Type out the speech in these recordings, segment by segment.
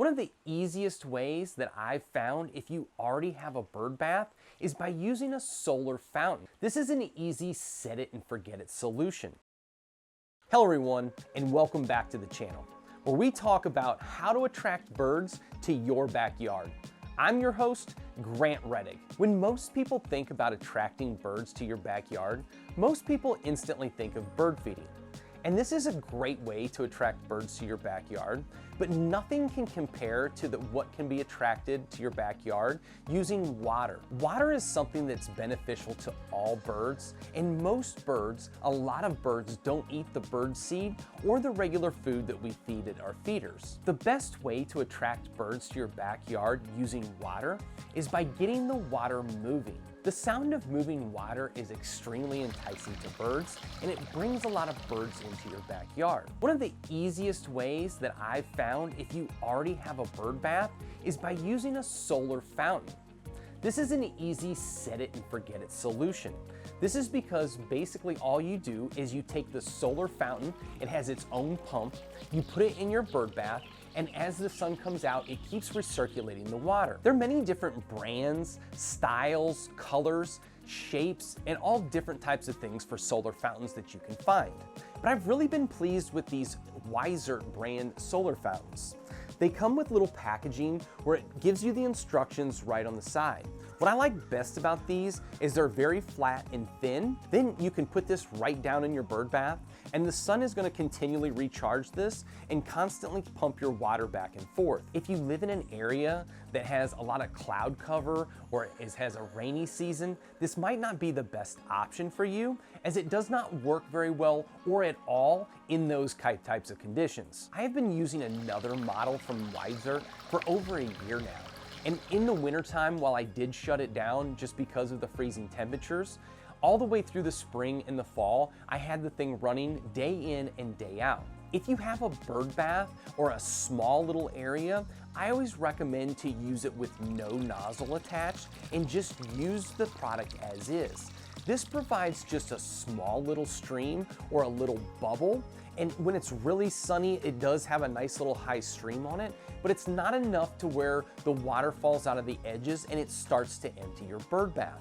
One of the easiest ways that I've found if you already have a bird bath is by using a solar fountain. This is an easy set it and forget it solution. Hello everyone, and welcome back to the channel, where we talk about how to attract birds to your backyard. I'm your host, Grant Reddick. When most people think about attracting birds to your backyard, most people instantly think of bird feeding. And this is a great way to attract birds to your backyard, but nothing can compare to what can be attracted to your backyard using water. Water is something that's beneficial to all birds, and most birds, a lot of birds don't eat the bird seed or the regular food that we feed at our feeders. The best way to attract birds to your backyard using water is by getting the water moving. The sound of moving water is extremely enticing to birds, and it brings a lot of birds into your backyard. One of the easiest ways that I've found if you already have a bird bath is by using a solar fountain. This is an easy set it and forget it solution. This is because basically all you do is you take the solar fountain, it has its own pump, you put it in your bird bath, and as the sun comes out, it keeps recirculating the water. There are many different brands, styles, colors, shapes, and all different types of things for solar fountains that you can find. But I've really been pleased with these Wiser brand solar fountains. They come with little packaging where it gives you the instructions right on the side. What I like best about these is they're very flat and thin. Then you can put this right down in your bird bath, and the sun is going to continually recharge this and constantly pump your water back and forth. If you live in an area that has a lot of cloud cover or has a rainy season, this might not be the best option for you, as it does not work very well or at all in those types of conditions. I have been using another model from Wiser for over a year now. And in the wintertime, while I did shut it down just because of the freezing temperatures, all the way through the spring and the fall, I had the thing running day in and day out. If you have a bird bath or a small little area, I always recommend to use it with no nozzle attached and just use the product as is. This provides just a small little stream or a little bubble, and when it's really sunny, it does have a nice little high stream on it, but it's not enough to where the water falls out of the edges and it starts to empty your bird bath.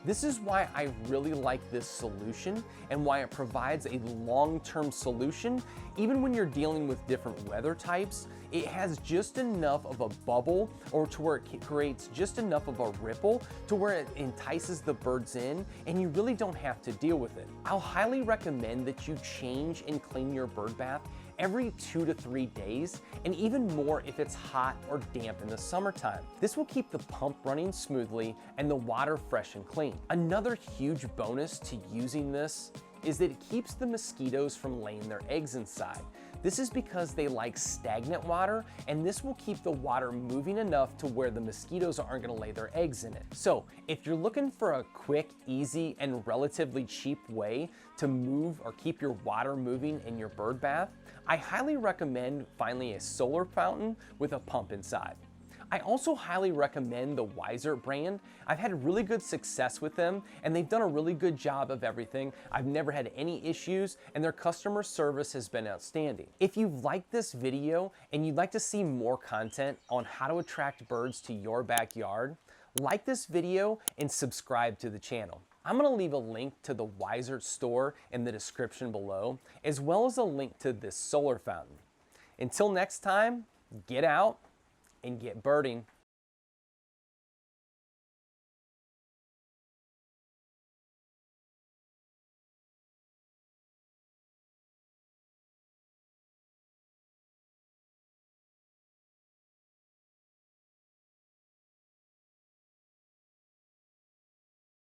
This is why I really like this solution and why it provides a long-term solution. Even when you're dealing with different weather types, it has just enough of a bubble or to where it creates just enough of a ripple to where it entices the birds in and you really don't have to deal with it. I'll highly recommend that you change and clean your bird bath every 2 to 3 days, and even more if it's hot or damp in the summertime. This will keep the pump running smoothly and the water fresh and clean. Another huge bonus to using this is that it keeps the mosquitoes from laying their eggs inside. This is because they like stagnant water, and this will keep the water moving enough to where the mosquitoes aren't going to lay their eggs in it. So if you're looking for a quick, easy, and relatively cheap way to move or keep your water moving in your bird bath, I highly recommend finding a solar fountain with a pump inside. I also highly recommend the Wiser brand. I've had really good success with them, and they've done a really good job of everything. I've never had any issues, and their customer service has been outstanding. If you've liked this video and you'd like to see more content on how to attract birds to your backyard, like this video and subscribe to the channel. I'm going to leave a link to the Wiser store in the description below, as well as a link to this solar fountain. Until next time, get out and get birding.